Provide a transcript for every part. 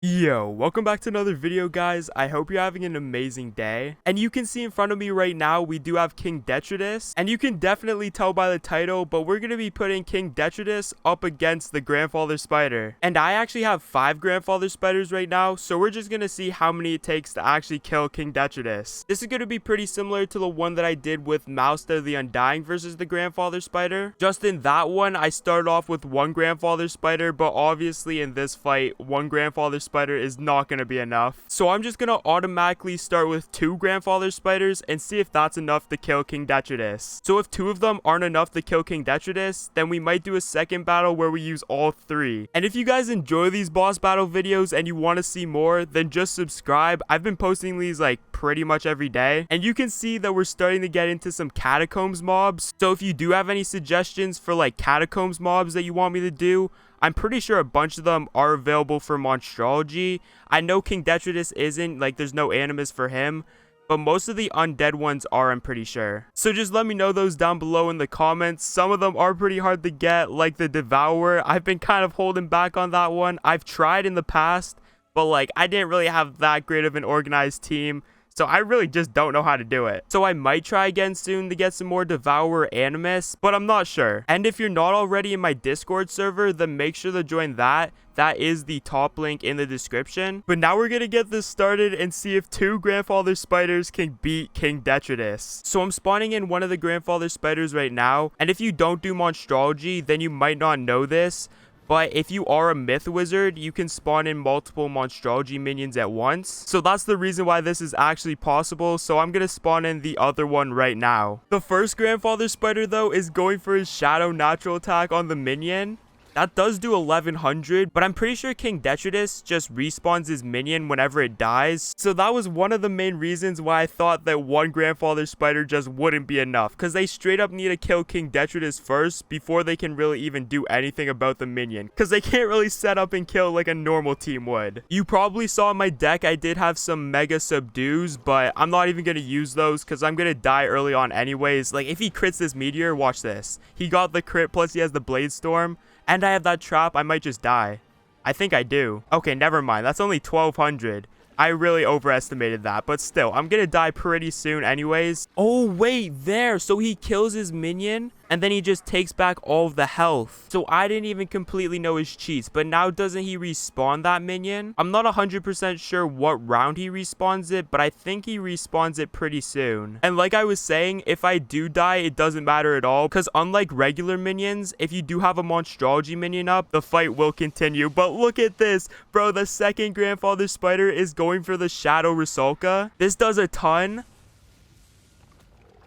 Yo, welcome back to another video, guys. I hope you're having an amazing day. And you can see in front of me right now, we do have King Detritus. And you can definitely tell by the title, but we're going to be putting King Detritus up against the Grandfather Spider. And I actually have 5 Grandfather Spiders right now, so we're just going to see how many it takes to actually kill King Detritus. This is going to be pretty similar to the one that I did with Mouster the Undying versus the Grandfather Spider. Just in that one, I started off with 1 Grandfather Spider, but obviously in this fight, 1 Grandfather Spider is not going to be enough. So I'm just going to automatically start with 2 Grandfather Spiders and see if that's enough to kill King Detritus. So if 2 of them aren't enough to kill King Detritus, then we might do a second battle where we use all 3. And if you guys enjoy these boss battle videos and you want to see more, then just subscribe. I've been posting these like pretty much every day. And you can see that we're starting to get into some catacombs mobs. So if you do have any suggestions for like catacombs mobs that you want me to do, I'm pretty sure a bunch of them are available for Monstrology. I know King Detritus isn't, like there's no animus for him, but most of the undead ones are, I'm pretty sure. So just let me know those down below in the comments. Some of them are pretty hard to get, like the Devourer. I've been kind of holding back on that one. I've tried in the past, but like I didn't really have that great of an organized team. So I really just don't know how to do it. So I might try again soon to get some more Devourer Animus, but I'm not sure. And if you're not already in my Discord server, then make sure to join that. That is the top link in the description. But now we're going to get this started and see if 2 Grandfather Spiders can beat King Detritus. So I'm spawning in one of the Grandfather Spiders right now. And if you don't do Monstrology, then you might not know this. But if you are a myth wizard, you can spawn in multiple Monstrology minions at once. So that's the reason why this is actually possible. So I'm going to spawn in the other one right now. The first Grandfather Spider though is going for his Shadow Natural Attack on the minion. That does do 1100, but I'm pretty sure King Detritus just respawns his minion whenever it dies. So that was one of the main reasons why I thought that 1 Grandfather Spider just wouldn't be enough. Because they straight up need to kill King Detritus first before they can really even do anything about the minion. Because they can't really set up and kill like a normal team would. You probably saw in my deck I did have some Mega Subdues, but I'm not even going to use those because I'm going to die early on anyways. Like if he crits this Meteor, watch this. He got the crit plus he has the Blade Storm. And I have that trap, I might just die. I think I do. Okay, never mind. That's only 1200. I really overestimated that, but still, I'm gonna die pretty soon anyways. Oh, wait, there. So he kills his minion, and then he just takes back all of the health. So I didn't even completely know his cheats, but now doesn't he respawn that minion? I'm not 100% sure what round he respawns it, but I think he respawns it pretty soon. And like I was saying, if I do die, it doesn't matter at all, because unlike regular minions, if you do have a Monstrology minion up, the fight will continue. But look at this, bro, the second Grandfather Spider is going for the Shadow Rusalka. This does a ton.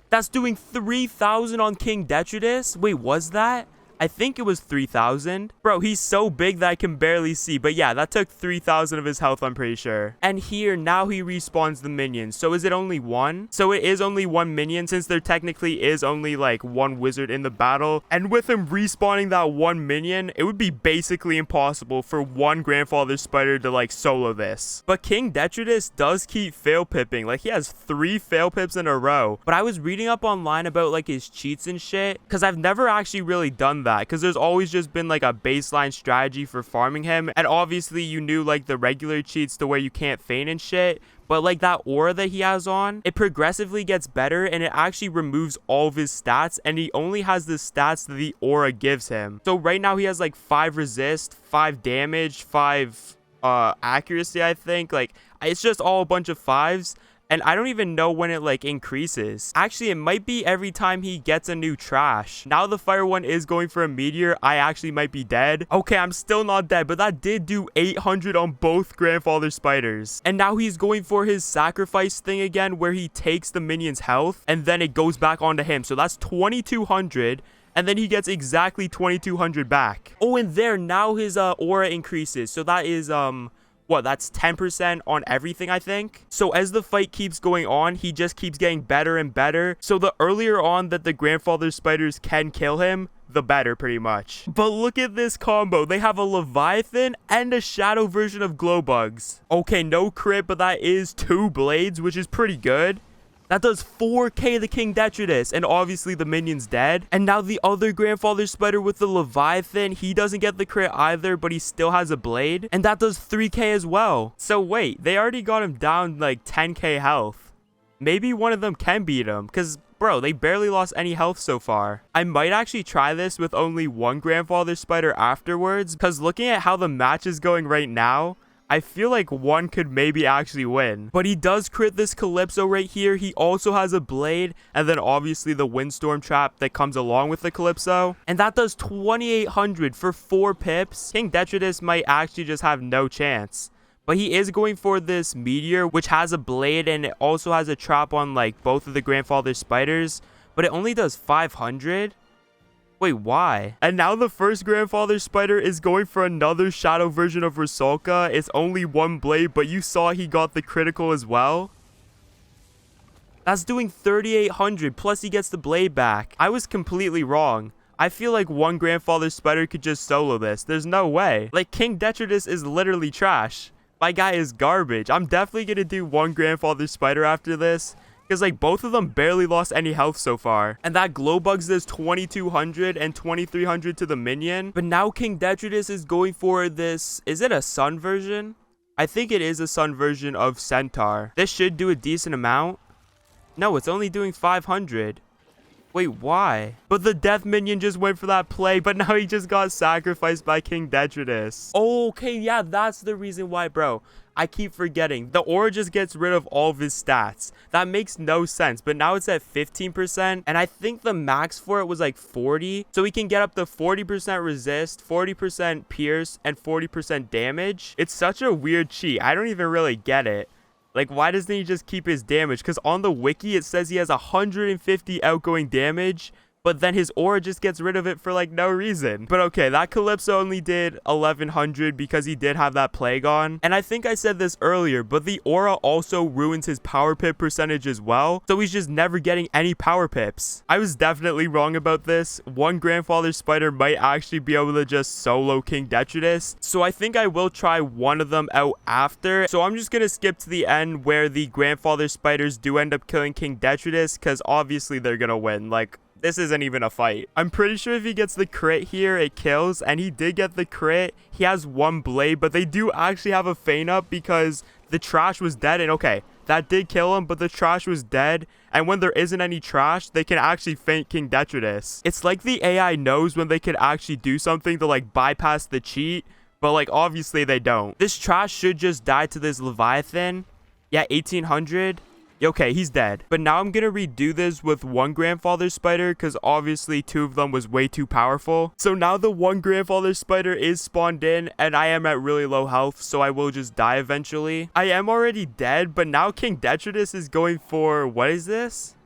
That's doing 3,000 on King Detritus. Wait, was that? I think it was 3,000. Bro, he's so big that I can barely see. But yeah, that took 3,000 of his health, I'm pretty sure. And here, now he respawns the minions. So is it only 1? So it is only 1 minion since there technically is only like 1 wizard in the battle. And with him respawning that 1 minion, it would be basically impossible for 1 Grandfather Spider to like solo this. But King Detritus does keep fail pipping. Like he has 3 fail pips in a row. But I was reading up online about like his cheats and shit, because I've never actually really done that. Because there's always just been like a baseline strategy for farming him, and obviously you knew like the regular cheats to where you can't feign and shit, but like that aura that he has on, it progressively gets better and it actually removes all of his stats, and he only has the stats that the aura gives him. So right now he has like 5 resist, 5 damage, 5 accuracy, I think. Like it's just all a bunch of 5s. And I don't even know when it like increases. Actually, it might be every time he gets a new trash. Now the fire one is going for a meteor. I actually might be dead. Okay, I'm still not dead, but that did do 800 on both Grandfather Spiders. And now he's going for his sacrifice thing again, where he takes the minion's health and then it goes back onto him. So that's 2,200. And then he gets exactly 2,200 back. Oh, and there, now his aura increases. So that is, what, that's 10% on everything, I think. So as the fight keeps going on, he just keeps getting better and better. So the earlier on that the Grandfather Spiders can kill him, the better, pretty much. But look at this combo. They have a Leviathan and a shadow version of Glowbugs. Okay, no crit, but that is 2 blades, which is pretty good. That does 4k the King Detritus, and obviously the minion's dead. And now the other grandfather spider with the Leviathan, he doesn't get the crit either, but he still has a blade, and that does 3k as well. So wait, they already got him down like 10k health. Maybe one of them can beat him, because bro, they barely lost any health so far. I might actually try this with only one grandfather spider afterwards, because looking at how the match is going right now, I feel like one could maybe actually win. But he does crit this Calypso right here. He also has a blade, and then obviously the windstorm trap that comes along with the Calypso. And that does 2,800 for 4 pips. King Detritus might actually just have no chance. But he is going for this meteor, which has a blade, and it also has a trap on like both of the grandfather spiders. But it only does 500. Wait, why? And now the first grandfather spider is going for another shadow version of Rusalka. It's only one blade, but you saw he got the critical as well. That's doing 3,800, plus he gets the blade back. I was completely wrong. I feel like one grandfather spider could just solo this. There's no way. Like, King Detritus is literally trash. My guy is garbage. I'm definitely gonna do one grandfather spider after this, because like both of them barely lost any health so far. And that glow bugs does 2,200 and 2,300 to the minion. But now King Detritus is going for this, is it a sun version? I think it is a sun version of Centaur. This should do a decent amount. No, it's only doing 500. Wait, why? But the death minion just went for that play, but now he just got sacrificed by King Detritus. Okay, yeah, that's the reason why, bro. I keep forgetting. The aura just gets rid of all of his stats. That makes no sense, but now it's at 15%, and I think the max for it was like 40. So we can get up to 40% resist, 40% pierce, and 40% damage. It's such a weird cheat. I don't even really get it. Like, why doesn't he just keep his damage? Because on the wiki, it says he has 150 outgoing damage, but then his aura just gets rid of it for, like, no reason. But okay, that Calypso only did 1,100 because he did have that plague on. And I think I said this earlier, but the aura also ruins his power pip percentage as well, so he's just never getting any power pips. I was definitely wrong about this. One grandfather spider might actually be able to just solo King Detritus, so I think I will try one of them out after. So I'm just gonna skip to the end where the grandfather spiders do end up killing King Detritus, because obviously they're gonna win. Like, this isn't even a fight. I'm pretty sure if he gets the crit here, it kills. And he did get the crit. He has one blade, but they do actually have a feint up because the trash was dead. And okay, that did kill him, but the trash was dead. And when there isn't any trash, they can actually feint King Detritus. It's like the AI knows when they can actually do something to like bypass the cheat, but like obviously they don't. This trash should just die to this Leviathan. Yeah, 1,800. Okay, he's dead. But now I'm gonna redo this with one grandfather spider, because obviously 2 of them was way too powerful. So now the one grandfather spider is spawned in, and I am at really low health, so I will just die eventually. I am already dead, but now King Detritus is going for, what is this?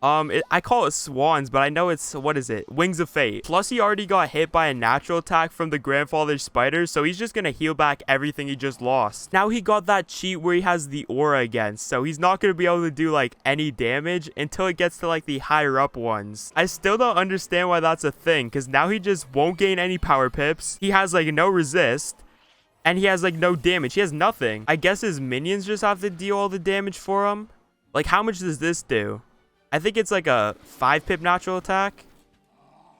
I call it swans, but I know it's, what is it? Wings of Fate. Plus, he already got hit by a natural attack from the grandfather spider, so he's just gonna heal back everything he just lost. Now he got that cheat where he has the aura again, so he's not gonna be able to do like any damage until it gets to like the higher up ones. I still don't understand why that's a thing, because now he just won't gain any power pips. He has like no resist. And he has like no damage. He has nothing. I guess his minions just have to deal all the damage for him. Like, how much does this do? I think it's like a 5 pip natural attack.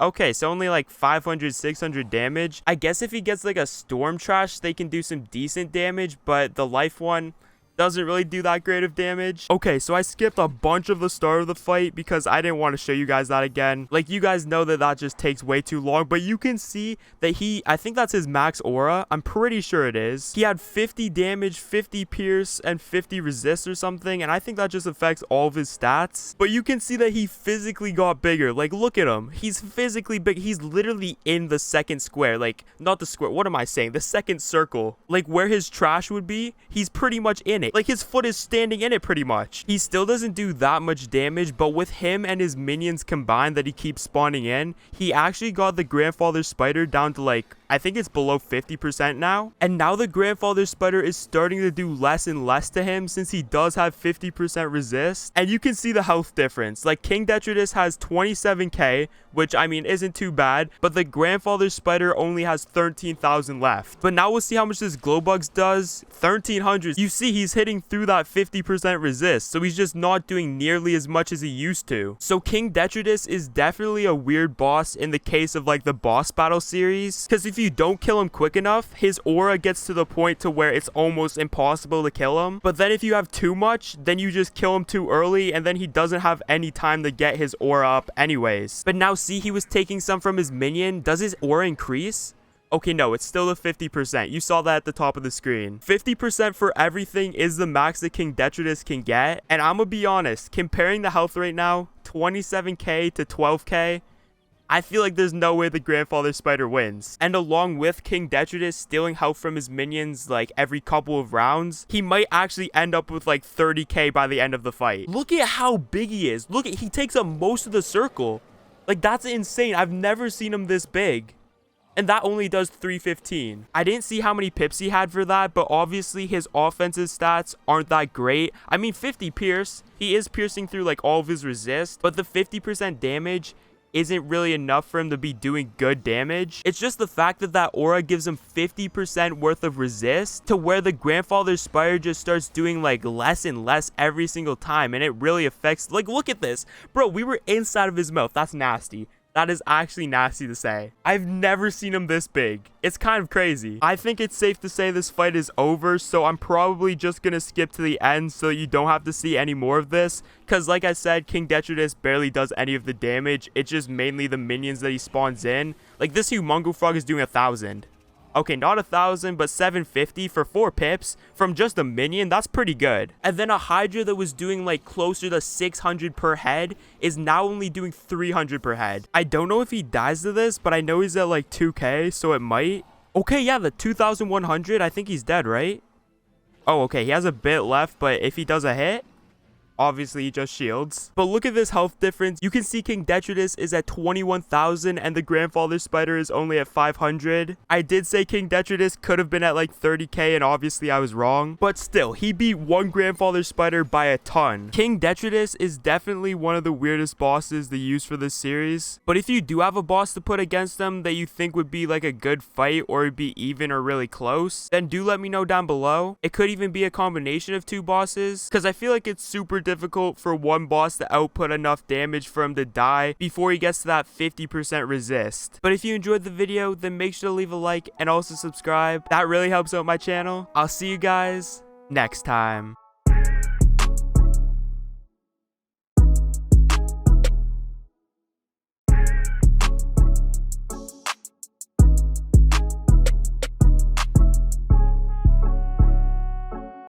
Okay, so only like 500, 600 damage. I guess if he gets like a storm trash, they can do some decent damage, but the life one doesn't really do that great of damage. Okay, so I skipped a bunch of the start of the fight because I didn't want to show you guys that again. Like, you guys know that that just takes way too long, but you can see that I think that's his max aura. I'm pretty sure it is. He had 50 damage, 50 pierce, and 50 resist or something, and I think that just affects all of his stats. But you can see that he physically got bigger. Like, look at him. He's physically big. He's literally in the second square. Like, not the square. What am I saying? The second circle. Like, where his trash would be, he's pretty much in it. Like, his foot is standing in it pretty much. He still doesn't do that much damage, but with him and his minions combined that he keeps spawning in, he actually got the grandfather spider down to like I think it's below 50% now. And now the grandfather spider is starting to do less and less to him since he does have 50% resist. And you can see the health difference. Like King Detritus has 27k, which I mean isn't too bad, but the grandfather spider only has 13,000 left. But now we'll see how much this glow bugs does. 1300. You see he's hitting through that 50% resist, so he's just not doing nearly as much as he used to. So King Detritus is definitely a weird boss in the case of like the boss battle series, because if you don't kill him quick enough, his aura gets to the point to where it's almost impossible to kill him. But then if you have too much, then you just kill him too early, and then he doesn't have any time to get his aura up anyways. But now see, he was taking some from his minion. Does his aura increase? Okay, no, it's still the 50%. You saw that at the top of the screen. 50% for everything is the max that King Detritus can get. And I'm gonna be honest, comparing the health right now, 27k to 12k, I feel like there's no way the grandfather spider wins. And along with King Detritus stealing health from his minions like every couple of rounds, he might actually end up with like 30k by the end of the fight. Look at how big he is. Look at, he takes up most of the circle. Like, that's insane. I've never seen him this big. And that only does 315. I didn't see how many pips he had for that, but obviously his offensive stats aren't that great. I mean, 50 pierce. He is piercing through like all of his resist, but the 50% damage isn't really enough for him to be doing good damage. It's just the fact that that aura gives him 50% worth of resist, to where the grandfather spider just starts doing like less and less every single time, and it really affects. Like, look at this, bro. We were inside of his mouth. That's nasty. That is actually nasty to say. I've never seen him this big. It's kind of crazy. I think it's safe to say this fight is over, so I'm probably just gonna skip to the end so you don't have to see any more of this. Because like I said, King Detritus barely does any of the damage. It's just mainly the minions that he spawns in. Like this Humongo Frog is doing 1,000. Okay, not 1,000, but 750 for 4 pips from just a minion. That's pretty good. And then a Hydra that was doing like closer to 600 per head is now only doing 300 per head. I don't know if he dies to this, but I know he's at like 2k, so it might. Okay, yeah, the 2,100, I think he's dead, right? Oh, okay, he has a bit left, but if he does a hit, obviously he just shields. But look at this health difference. You can see King Detritus is at 21,000 and the grandfather spider is only at 500. I did say King Detritus could have been at like 30k, and obviously I was wrong, but still he beat one grandfather spider by a ton. King Detritus is definitely one of the weirdest bosses to use for this series, but if you do have a boss to put against them that you think would be like a good fight, or it'd be even or really close, then do let me know down below. It could even be a combination of 2 bosses, because I feel like it's super difficult for one boss to output enough damage for him to die before he gets to that 50% resist. But if you enjoyed the video, then make sure to leave a like and also subscribe. That really helps out my channel. I'll see you guys next time.